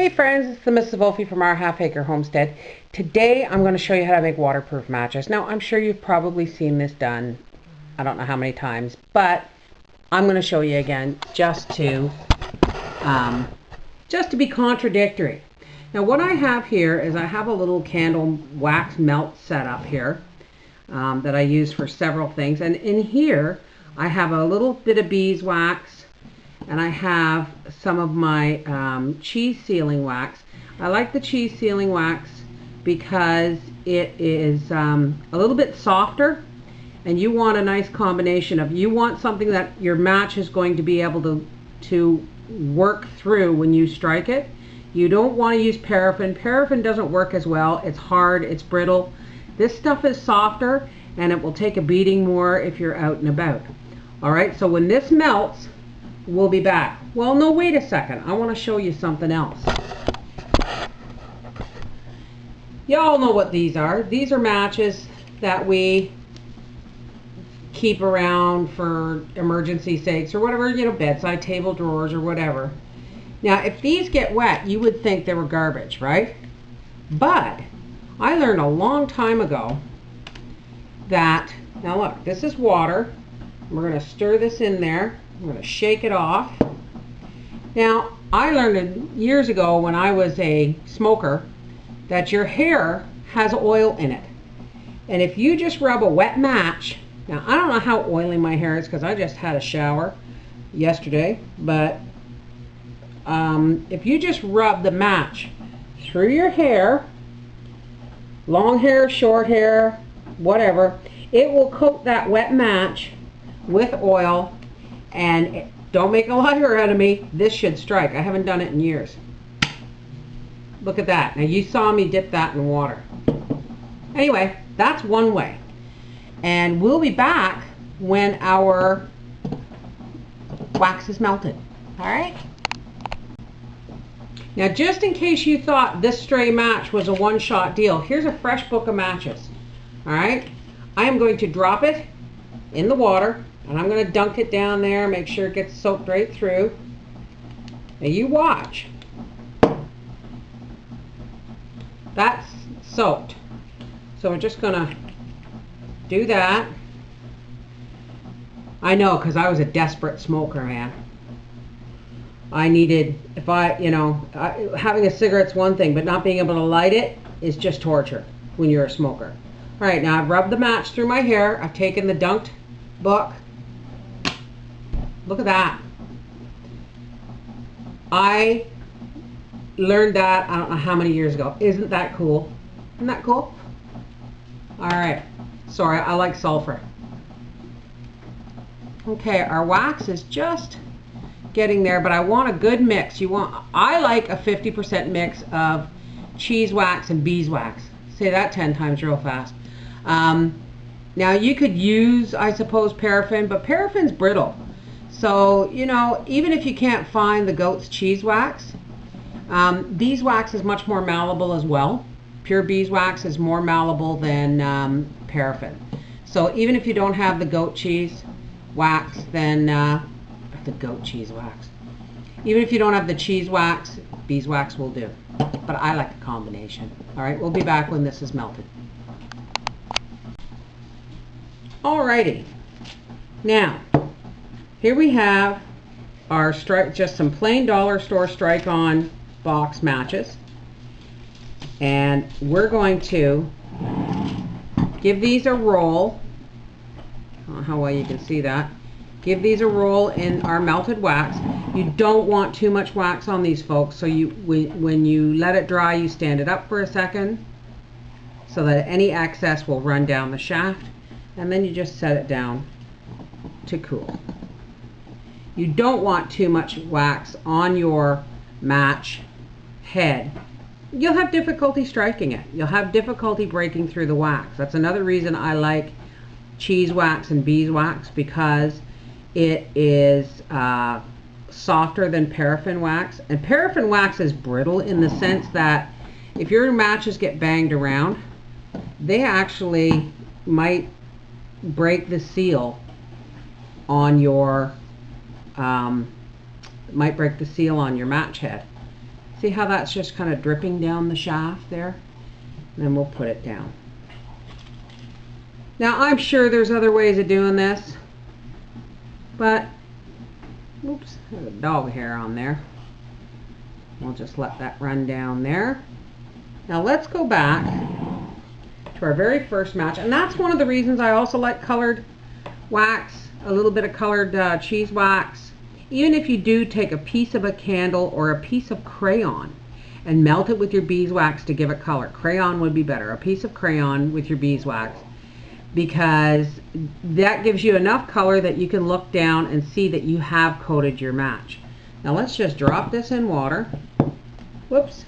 Hey friends, it's the Mrs. Wolfie from our Half Acre Homestead. Today I'm going to show you how to make waterproof matches. Now I'm sure you've probably seen this done, I don't know how many times, but I'm going to show you again just to be contradictory. Now what I have here is I have a little candle wax melt set up here that I use for several things, and in here I have a little bit of beeswax. And I have some of my cheese sealing wax. I like the cheese sealing wax because it is a little bit softer, and you want a nice combination of, you want something that your match is going to be able to work through when you strike it. You don't want to use paraffin. Paraffin doesn't work as well. It's hard, it's brittle. This stuff is softer and it will take a beating more if you're out and about. Alright, so when this melts, we'll be back. Well, no, wait a second. I want to show you something else. Y'all know what these are. These are matches that we keep around for emergency sakes or whatever, you know, bedside table drawers or whatever. Now, if these get wet, you would think they were garbage, right? But I learned a long time ago that, now look, this is water. We're going to stir this in there. I'm going to shake it off. Now, I learned years ago when I was a smoker that your hair has oil in it. And if you just rub a wet match, now I don't know how oily my hair is because I just had a shower yesterday, but if you just rub the match through your hair, long hair, short hair, whatever, it will coat that wet match with oil. And don't make a liar out of me, this should strike. I haven't done it in years. Look at that. Now you saw me dip that in water. Anyway, that's one way. And we'll be back when our wax is melted. Alright? Now just in case you thought this stray match was a one-shot deal, here's a fresh book of matches. Alright? I am going to drop it in the water. And I'm going to dunk it down there, make sure it gets soaked right through. Now you watch. That's soaked. So we're just going to do that. I know, because I was a desperate smoker, man. I needed, if I, you know, having a cigarette's one thing, but not being able to light it is just torture when you're a smoker. All right, now I've rubbed the match through my hair. I've taken the dunked book. Look at that. I learned that, I don't know how many years ago. Isn't that cool? Isn't that cool? Alright. Sorry, I like sulfur. Okay, our wax is just getting there, but I want a good mix. I like a 50% mix of cheese wax and beeswax. Say that 10 times real fast. Now you could use, I suppose, paraffin, but paraffin's brittle. So, you know, even if you can't find the goat's cheese wax, beeswax is much more malleable as well. Pure beeswax is more malleable than paraffin. So even if you don't have the goat cheese wax, then the goat cheese wax. Even if you don't have the cheese wax, beeswax will do. But I like the combination. All right, we'll be back when this is melted. Alrighty. Now, here we have our strike, just some plain dollar store strike on box matches. And we're going to give these a roll. I don't know how well you can see that. Give these a roll in our melted wax. You don't want too much wax on these, folks. So when you let it dry, you stand it up for a second so that any excess will run down the shaft. And then you just set it down to cool. You don't want too much wax on your match head. You'll have difficulty striking it. You'll have difficulty breaking through the wax. That's another reason I like cheese wax and beeswax, because it is softer than paraffin wax. And paraffin wax is brittle in the sense that if your matches get banged around, they actually might break the seal on your match head. See how that's just kind of dripping down the shaft there? And then we'll put it down. Now I'm sure there's other ways of doing this, but oops, there's a dog hair on there. We'll just let that run down there. Now let's go back to our very first match, and that's one of the reasons I also like colored wax, a little bit of colored cheese wax. Even if you do take a piece of a candle or a piece of crayon and melt it with your beeswax to give it color. Crayon would be better, a piece of crayon with your beeswax, because that gives you enough color that you can look down and see that you have coated your match. Now let's just drop this in water. Whoops.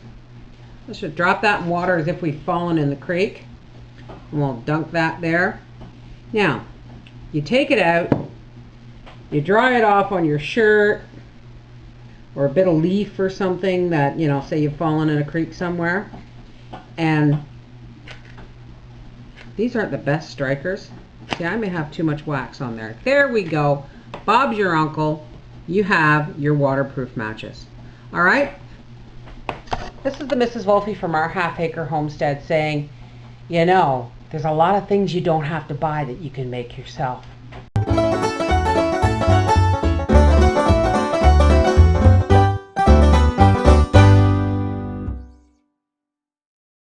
Let's just drop that in water as if we've fallen in the creek. And we'll dunk that there. Now, you take it out, you dry it off on your shirt or a bit of leaf or something that, you know, say you've fallen in a creek somewhere. And these aren't the best strikers. See, I may have too much wax on there. There we go. Bob's your uncle. You have your waterproof matches. All right? This is the Mrs. Wolfe from our half-acre homestead saying, you know, there's a lot of things you don't have to buy that you can make yourself.